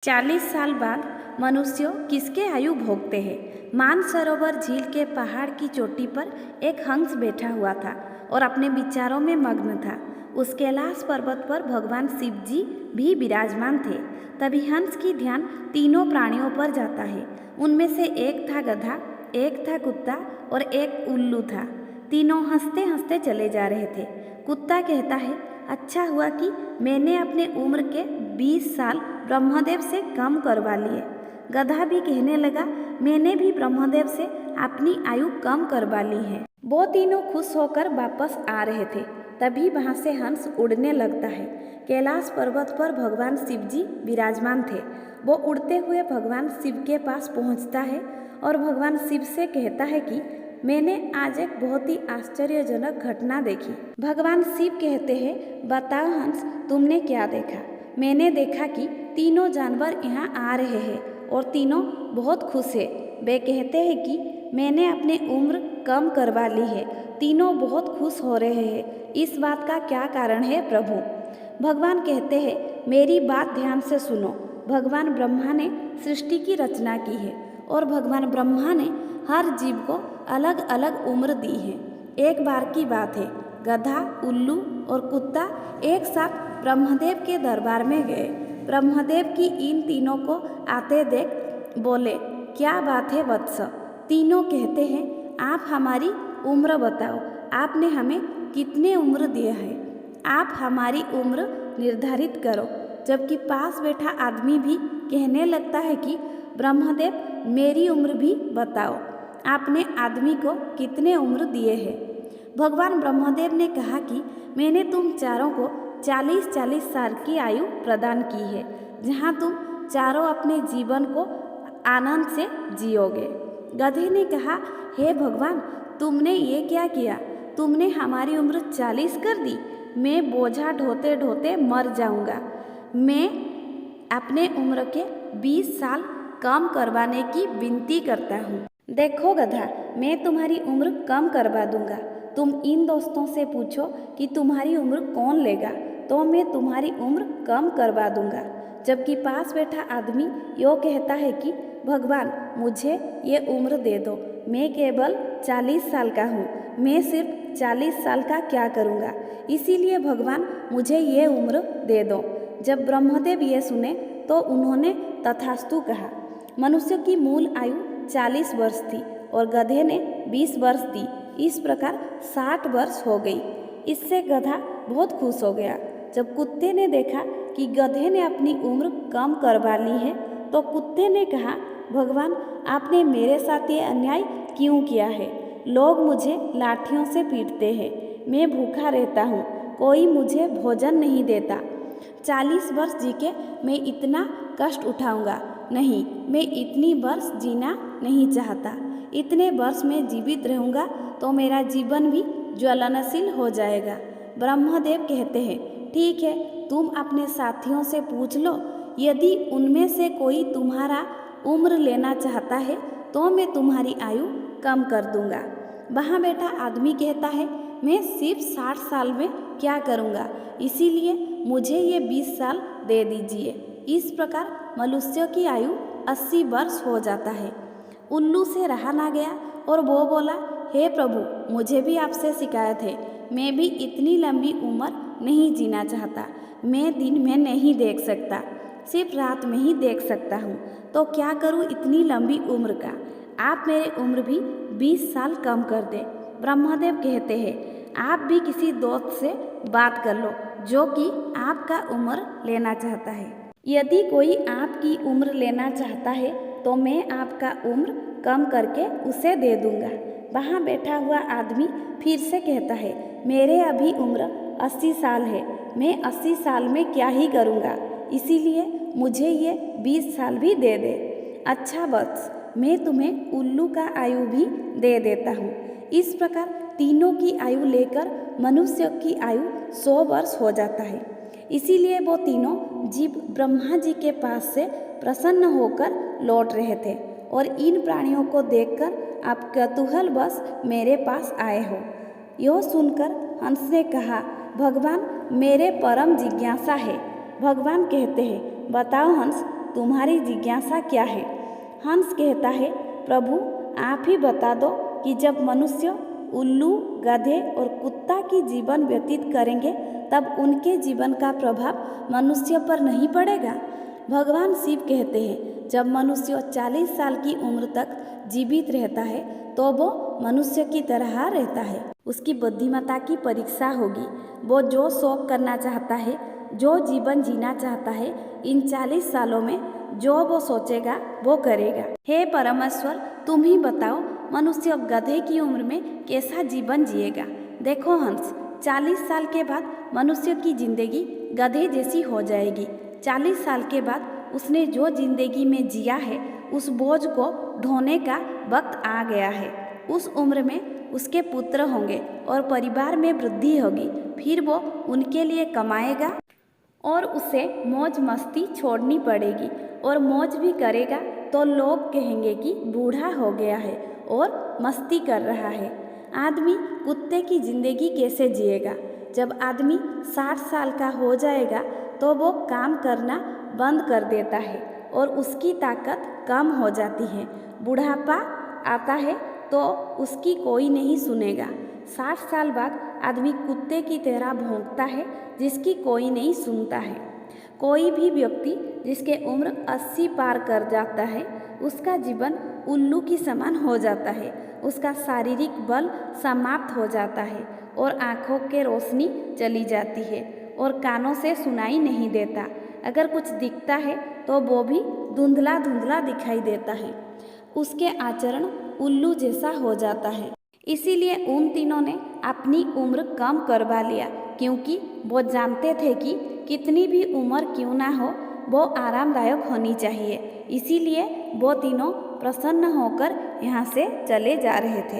40 साल बाद मनुष्य किसके आयु भोगते हैं। मानसरोवर झील के पहाड़ की चोटी पर एक हंस बैठा हुआ था और अपने विचारों में मग्न था। उस कैलाश पर्वत पर भगवान शिव जी भी विराजमान थे। तभी हंस की ध्यान तीनों प्राणियों पर जाता है। उनमें से एक था गधा, एक था कुत्ता और एक उल्लू था। तीनों हंसते हंसते चले जा रहे थे। कुत्ता कहता है, अच्छा हुआ कि मैंने अपने उम्र के 20 साल ब्रह्मदेव से कम करवा लिए। गधा भी कहने लगा, मैंने भी ब्रह्मदेव से अपनी आयु कम करवा ली है। वो तीनों खुश होकर वापस आ रहे थे। तभी वहाँ से हंस उड़ने लगता है। कैलाश पर्वत पर भगवान शिव जी विराजमान थे। वो उड़ते हुए भगवान शिव के पास पहुँचता है और भगवान शिव से कहता है कि मैंने आज एक बहुत ही आश्चर्यजनक घटना देखी। भगवान शिव कहते हैं, बताओ हंस, तुमने क्या देखा। मैंने देखा कि तीनों जानवर यहाँ आ रहे हैं और तीनों बहुत खुश हैं। वे कहते हैं कि मैंने अपनी उम्र कम करवा ली है। तीनों बहुत खुश हो रहे हैं। इस बात का क्या कारण है प्रभु। भगवान कहते हैं, मेरी बात ध्यान से सुनो। भगवान ब्रह्मा ने सृष्टि की रचना की है और भगवान ब्रह्मा ने हर जीव को अलग अलग उम्र दी है। एक बार की बात है, गधा, उल्लू और कुत्ता एक साथ ब्रह्मदेव के दरबार में गए। ब्रह्मदेव की इन तीनों को आते देख बोले, क्या बात है वत्स। तीनों कहते हैं, आप हमारी उम्र बताओ। आपने हमें कितने उम्र दिए हैं। आप हमारी उम्र निर्धारित करो। जबकि पास बैठा आदमी भी कहने लगता है कि ब्रह्मदेव, मेरी उम्र भी बताओ। आपने आदमी को कितने उम्र दिए हैं। भगवान ब्रह्मदेव ने कहा कि मैंने तुम चारों को 40-40 साल की आयु प्रदान की है, जहाँ तुम चारों अपने जीवन को आनंद से जियोगे। गधे ने कहा, हे भगवान, तुमने ये क्या किया। तुमने हमारी उम्र 40 कर दी। मैं बोझा ढोते ढोते मर जाऊंगा। मैं अपने उम्र के 20 साल कम करवाने की विनती करता हूँ। देखो गधा, मैं तुम्हारी उम्र कम करवा दूंगा। तुम इन दोस्तों से पूछो कि तुम्हारी उम्र कौन लेगा, तो मैं तुम्हारी उम्र कम करवा दूंगा। जबकि पास बैठा आदमी यो कहता है कि भगवान, मुझे ये उम्र दे दो। मैं केवल 40 साल का हूँ। मैं सिर्फ 40 साल का क्या करूँगा। इसीलिए भगवान, मुझे ये उम्र दे दो। जब ब्रह्मदेव ये सुने तो उन्होंने तथास्तु कहा। मनुष्य की मूल आयु 40 वर्ष थी और गधे ने 20 वर्ष दी। इस प्रकार 60 वर्ष हो गई। इससे गधा बहुत खुश हो गया। जब कुत्ते ने देखा कि गधे ने अपनी उम्र कम करवा ली है तो कुत्ते ने कहा, भगवान, आपने मेरे साथ ये अन्याय क्यों किया है। लोग मुझे लाठियों से पीटते हैं। मैं भूखा रहता हूँ। कोई मुझे भोजन नहीं देता। 40 वर्ष जी के मैं इतना कष्ट उठाऊंगा नहीं। मैं इतनी वर्ष जीना नहीं चाहता। इतने वर्ष में जीवित रहूँगा तो मेरा जीवन भी ज्वलनशील हो जाएगा। ब्रह्मदेव कहते हैं, ठीक है, तुम अपने साथियों से पूछ लो। यदि उनमें से कोई तुम्हारा उम्र लेना चाहता है तो मैं तुम्हारी आयु कम कर दूंगा। वहाँ बैठा आदमी कहता है, मैं सिर्फ 60 साल में क्या करूँगा। इसीलिए मुझे ये 20 साल दे दीजिए। इस प्रकार मनुष्य की आयु 80 वर्ष हो जाता है। उल्लू से रहा ना गया और वो बोला, हे प्रभु, मुझे भी आपसे शिकायत है। मैं भी इतनी लंबी उम्र नहीं जीना चाहता। मैं दिन में नहीं देख सकता, सिर्फ रात में ही देख सकता हूँ। तो क्या करूँ इतनी लंबी उम्र का। आप मेरी उम्र भी 20 साल कम कर दें। ब्रह्मदेव कहते हैं, आप भी किसी दोस्त से बात कर लो जो कि आपका उम्र लेना चाहता है। यदि कोई आपकी उम्र लेना चाहता है तो मैं आपका उम्र कम करके उसे दे दूंगा। वहाँ बैठा हुआ आदमी फिर से कहता है, मेरे अभी उम्र 80 साल है। मैं 80 साल में क्या ही करूँगा। इसीलिए मुझे ये 20 साल भी दे दे। अच्छा वत्स, मैं तुम्हें उल्लू का आयु भी दे देता हूँ। इस प्रकार तीनों की आयु लेकर मनुष्य की आयु 100 वर्ष हो जाता है। इसीलिए वो तीनों जीव ब्रह्मा जी के पास से प्रसन्न होकर लौट रहे थे और इन प्राणियों को देखकर आप कौतूहलवश मेरे पास आए हो। यह सुनकर हंस ने कहा, भगवान, मेरे परम जिज्ञासा है। भगवान कहते हैं, बताओ हंस, तुम्हारी जिज्ञासा क्या है? हंस कहता है, प्रभु आप ही बता दो कि जब मनुष्य उल्लू, गधे और कुत्ता की जीवन व्यतीत करेंगे तब उनके जीवन का प्रभाव मनुष्य पर नहीं पड़ेगा। भगवान शिव कहते हैं, जब मनुष्य 40 साल की उम्र तक जीवित रहता है तो वो मनुष्य की तरह रहता है। उसकी बुद्धिमत्ता की परीक्षा होगी। वो जो शौक करना चाहता है, जो जीवन जीना चाहता है, इन 40 सालों में जो वो सोचेगा वो करेगा। हे परमेश्वर, तुम ही बताओ मनुष्य गधे की उम्र में कैसा जीवन जिएगा। देखो हंस, 40 साल के बाद मनुष्य की जिंदगी गधे जैसी हो जाएगी। 40 साल के बाद उसने जो जिंदगी में जिया है उस बोझ को ढोने का वक्त आ गया है। उस उम्र में उसके पुत्र होंगे और परिवार में वृद्धि होगी। फिर वो उनके लिए कमाएगा और उसे मौज मस्ती छोड़नी पड़ेगी, और मौज भी करेगा तो लोग कहेंगे कि बूढ़ा हो गया है और मस्ती कर रहा है। आदमी कुत्ते की ज़िंदगी कैसे जिएगा? जब आदमी 60 साल का हो जाएगा तो वो काम करना बंद कर देता है और उसकी ताकत कम हो जाती है। बुढ़ापा आता है तो उसकी कोई नहीं सुनेगा। 60 साल बाद आदमी कुत्ते की तरह भौंकता है जिसकी कोई नहीं सुनता है। कोई भी व्यक्ति जिसके उम्र 80 पार कर जाता है उसका जीवन उल्लू की समान हो जाता है। उसका शारीरिक बल समाप्त हो जाता है और आँखों के रोशनी चली जाती है और कानों से सुनाई नहीं देता। अगर कुछ दिखता है तो वो भी धुंधला धुंधला दिखाई देता है। उसके आचरण उल्लू जैसा हो जाता है। इसीलिए उन तीनों ने अपनी उम्र कम करवा लिया, क्योंकि वो जानते थे कि कितनी भी उम्र क्यों ना हो वो आरामदायक होनी चाहिए। इसीलिए वो तीनों प्रसन्न होकर यहाँ से चले जा रहे थे।